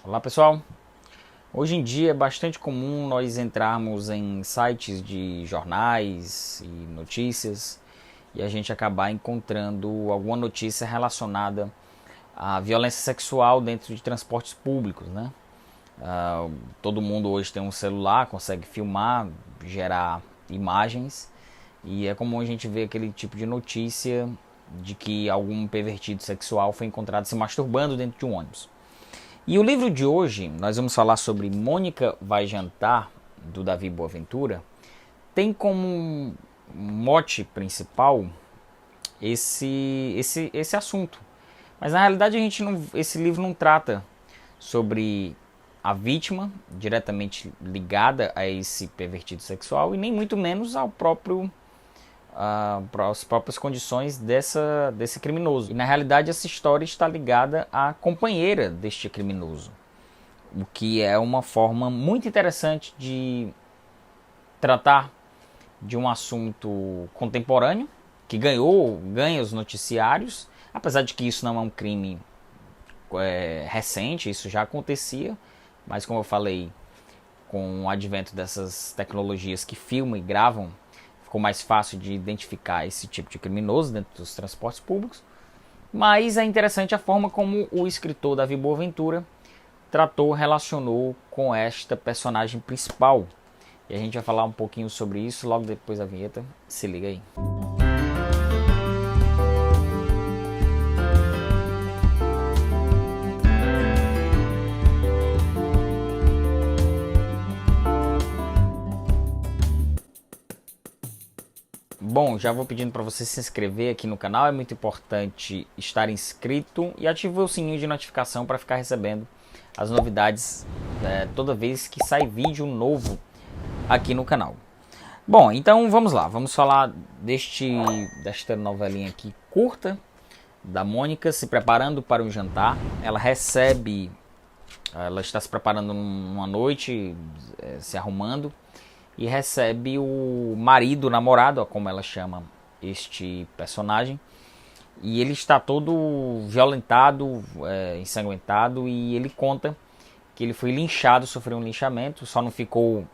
Olá pessoal, hoje em dia é bastante comum nós entrarmos em sites de jornais e notícias e a gente acabar encontrando alguma notícia relacionada à violência sexual dentro de transportes públicos, né? Todo mundo hoje tem um celular, consegue filmar, gerar imagens e é comum a gente ver aquele tipo de notícia de que algum pervertido sexual foi encontrado se masturbando dentro de um ônibus. E o livro de hoje, nós vamos falar sobre Mônica Vai Jantar, do Davi Boaventura, tem como mote principal esse assunto. Mas na realidade esse livro não trata sobre a vítima diretamente ligada a esse pervertido sexual e nem muito menos às próprias condições desse criminoso. E na realidade essa história está ligada à companheira deste criminoso, o que é uma forma muito interessante de tratar de um assunto contemporâneo que ganha os noticiários, apesar de que isso não é um crime recente, isso já acontecia, mas como eu falei, com o advento dessas tecnologias que filmam e gravam, ficou mais fácil de identificar esse tipo de criminoso dentro dos transportes públicos. Mas é interessante a forma como o escritor Davi Boaventura relacionou com esta personagem principal. E a gente vai falar um pouquinho sobre isso logo depois da vinheta. Se liga aí. Bom, já vou pedindo para você se inscrever aqui no canal, é muito importante estar inscrito e ativar o sininho de notificação para ficar recebendo as novidades toda vez que sai vídeo novo aqui no canal. Bom, então vamos lá, vamos falar desta novelinha aqui curta, da Mônica se preparando para um jantar. Ela está se preparando numa noite, se arrumando, e recebe o marido, o namorado, como ela chama este personagem, e ele está todo violentado, ensanguentado, e ele conta que ele foi linchado, sofreu um linchamento, só não ficou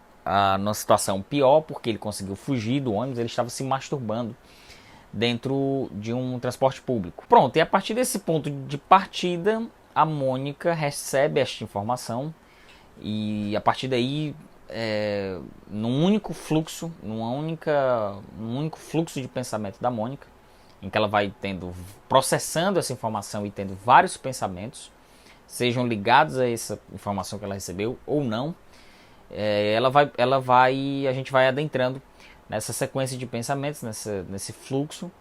numa situação pior porque ele conseguiu fugir do ônibus, ele estava se masturbando dentro de um transporte público. Pronto, e a partir desse ponto de partida, a Mônica recebe esta informação e a partir daí num único fluxo de pensamento da Mônica, em que ela vai processando essa informação e tendo vários pensamentos, sejam ligados a essa informação que ela recebeu ou não, a gente vai adentrando nessa sequência de pensamentos, nesse fluxo,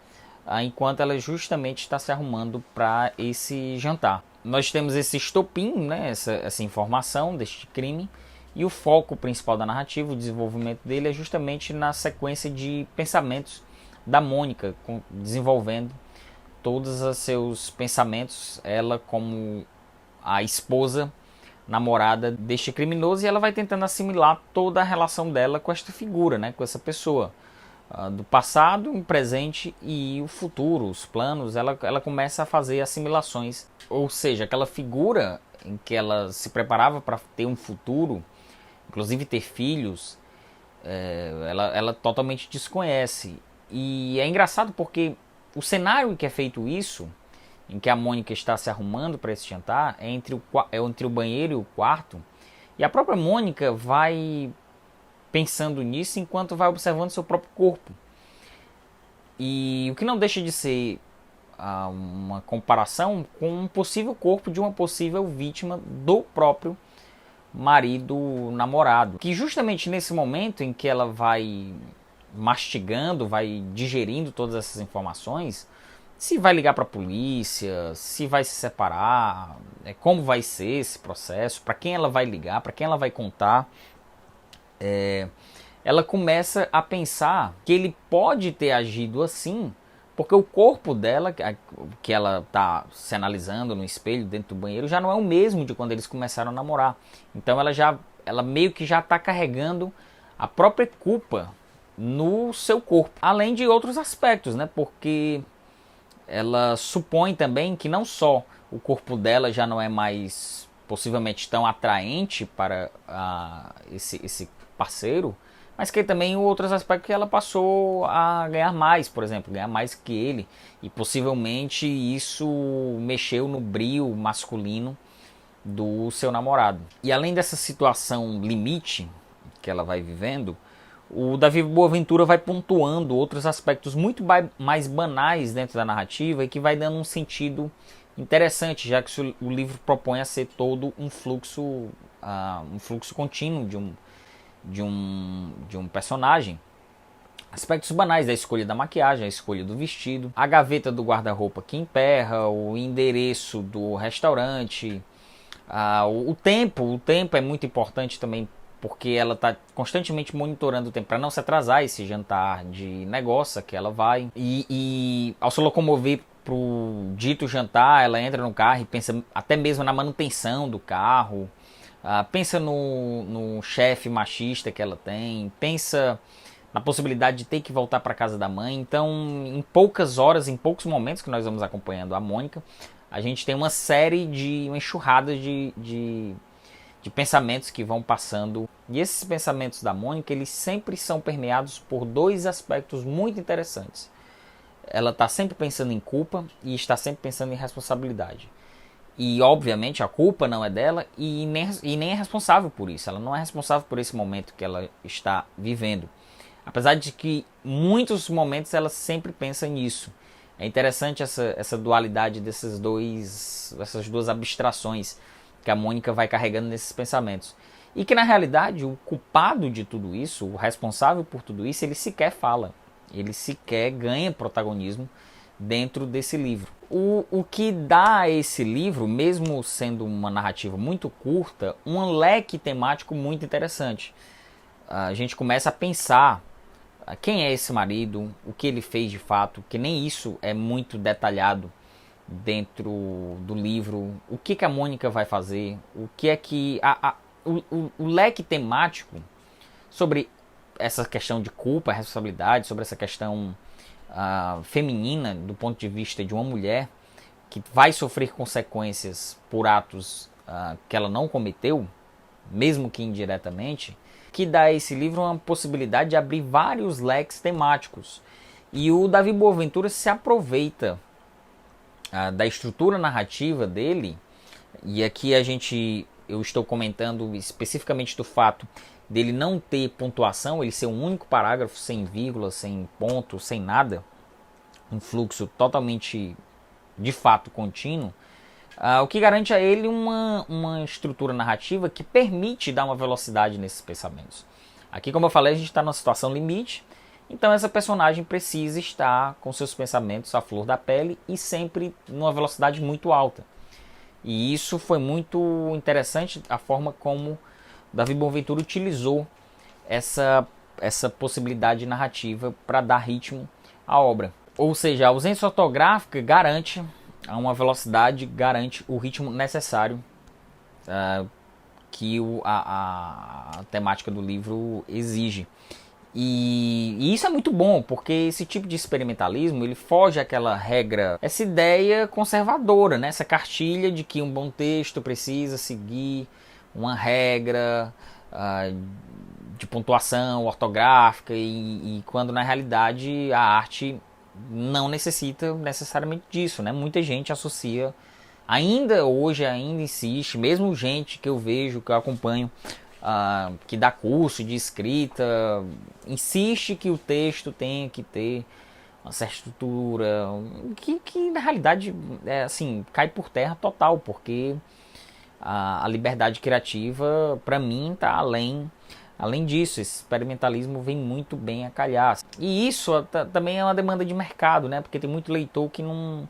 enquanto ela justamente está se arrumando para esse jantar. Nós temos esse estopim, né, essa informação deste crime, e o foco principal da narrativa, o desenvolvimento dele, é justamente na sequência de pensamentos da Mônica, desenvolvendo todos os seus pensamentos, ela como a esposa, namorada deste criminoso, e ela vai tentando assimilar toda a relação dela com esta figura, né, com essa pessoa, do passado, o presente e o futuro, os planos. Ela começa a fazer assimilações, ou seja, aquela figura em que ela se preparava para ter um futuro, inclusive ter filhos, ela totalmente desconhece. E é engraçado porque o cenário em que é feito isso, em que a Mônica está se arrumando para esse jantar, é entre o banheiro e o quarto, e a própria Mônica vai pensando nisso enquanto vai observando seu próprio corpo. E o que não deixa de ser uma comparação com um possível corpo de uma possível vítima do próprio marido namorado, que justamente nesse momento em que ela vai mastigando, vai digerindo todas essas informações, se vai ligar para a polícia, se vai se separar, como vai ser esse processo, para quem ela vai ligar, para quem ela vai contar, ela começa a pensar que ele pode ter agido assim porque o corpo dela, que ela está se analisando no espelho dentro do banheiro, já não é o mesmo de quando eles começaram a namorar. Então ela meio que já está carregando a própria culpa no seu corpo. Além de outros aspectos, né? Porque ela supõe também que não só o corpo dela já não é mais possivelmente tão atraente para esse parceiro, mas que também outros aspectos que ela passou a ganhar mais, por exemplo, ganhar mais que ele, e possivelmente isso mexeu no brio masculino do seu namorado. E além dessa situação limite que ela vai vivendo, o Davi Boaventura vai pontuando outros aspectos muito mais banais dentro da narrativa e que vai dando um sentido interessante, já que o livro propõe a ser todo um fluxo contínuo de um personagem. Aspectos banais da escolha da maquiagem, a escolha do vestido, a gaveta do guarda-roupa que emperra, o endereço do restaurante, o tempo é muito importante também, porque ela está constantemente monitorando o tempo para não se atrasar esse jantar de negócio que ela vai. E ao se locomover para o dito jantar, ela entra no carro e pensa até mesmo na manutenção do carro, pensa no chefe machista que ela tem, pensa na possibilidade de ter que voltar para casa da mãe. Então, em poucas horas, em poucos momentos que nós vamos acompanhando a Mônica, a gente tem uma enxurrada de pensamentos que vão passando. E esses pensamentos da Mônica, eles sempre são permeados por dois aspectos muito interessantes. Ela está sempre pensando em culpa e está sempre pensando em responsabilidade. E, obviamente, a culpa não é dela e nem é responsável por isso. Ela não é responsável por esse momento que ela está vivendo. Apesar de que muitos momentos ela sempre pensa nisso. É interessante essa dualidade dessas duas abstrações que a Mônica vai carregando nesses pensamentos. E que, na realidade, o culpado de tudo isso, o responsável por tudo isso, ele sequer fala. Ele sequer ganha protagonismo dentro desse livro. O que dá a esse livro, mesmo sendo uma narrativa muito curta, um leque temático muito interessante. A gente começa a pensar quem é esse marido, o que ele fez de fato, que nem isso é muito detalhado dentro do livro, o que a Mônica vai fazer, o que é que o leque temático sobre essa questão de culpa, responsabilidade, sobre essa questão feminina do ponto de vista de uma mulher que vai sofrer consequências por atos que ela não cometeu, mesmo que indiretamente, que dá a esse livro uma possibilidade de abrir vários leques temáticos. E o Davi Boaventura se aproveita da estrutura narrativa dele, e aqui eu estou comentando especificamente do fato dele não ter pontuação, ele ser um único parágrafo, sem vírgula, sem ponto, sem nada, um fluxo totalmente, de fato, contínuo, o que garante a ele uma estrutura narrativa que permite dar uma velocidade nesses pensamentos. Aqui, como eu falei, a gente está numa situação limite, então essa personagem precisa estar com seus pensamentos à flor da pele e sempre numa velocidade muito alta. E isso foi muito interessante, a forma como Davi Boaventura utilizou essa possibilidade narrativa para dar ritmo à obra. Ou seja, a ausência ortográfica garante uma velocidade, garante o ritmo necessário que a temática do livro exige. E isso é muito bom, porque esse tipo de experimentalismo ele foge àquela regra, essa ideia conservadora, né? Essa cartilha de que um bom texto precisa seguir uma regra de pontuação ortográfica e quando na realidade a arte não necessita necessariamente disso, né? Muita gente associa, ainda hoje insiste, mesmo gente que eu vejo, que eu acompanho, que dá curso de escrita, insiste que o texto tenha que ter uma certa estrutura, que na realidade assim, cai por terra total, porque a liberdade criativa, para mim, está além disso. Esse experimentalismo vem muito bem a calhar. E isso também é uma demanda de mercado, né? Porque tem muito leitor que não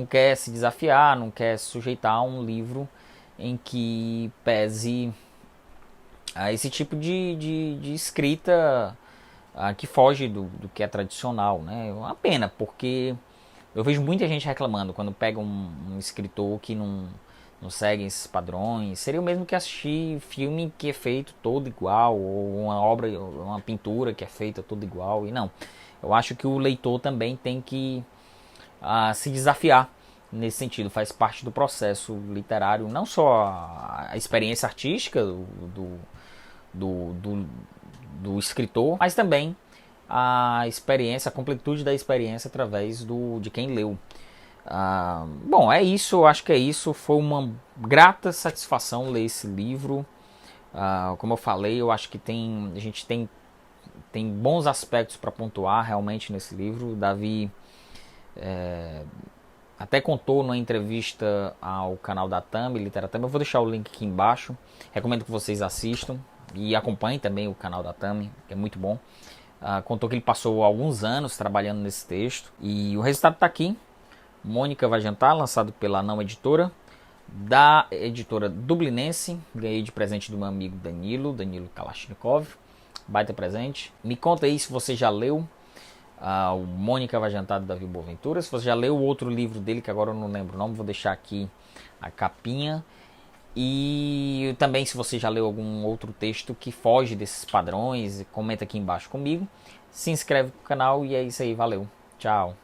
quer se desafiar, não quer se sujeitar a um livro em que pese a esse tipo de escrita que foge do que é tradicional, né? É uma pena, porque eu vejo muita gente reclamando quando pega um escritor que não segue esses padrões. Seria o mesmo que assistir filme que é feito todo igual, ou uma obra, uma pintura que é feita todo igual. E não, eu acho que o leitor também tem que se desafiar nesse sentido, faz parte do processo literário, não só a experiência artística do, do, do escritor, mas também a experiência, a completude da experiência através de quem leu. Bom, é isso, eu acho que é isso. Foi uma grata satisfação ler esse livro. Como eu falei, eu acho que a gente tem bons aspectos para pontuar realmente nesse livro. O Davi até contou numa entrevista ao canal da Thumb, Literatura. Eu vou deixar o link aqui embaixo. Recomendo que vocês assistam e acompanhem também o canal da Thumb, que é muito bom. Contou que ele passou alguns anos trabalhando nesse texto e o resultado está aqui. Mônica Vai Jantar, lançado pela Não Editora, da editora dublinense. Ganhei de presente do meu amigo Danilo Kalashnikov. Baita presente. Me conta aí se você já leu o Mônica Vai Jantar, do Davi Boaventura. Se você já leu o outro livro dele, que agora eu não lembro o nome, vou deixar aqui a capinha. E também, se você já leu algum outro texto que foge desses padrões, comenta aqui embaixo comigo. Se inscreve no canal e é isso aí, valeu, tchau.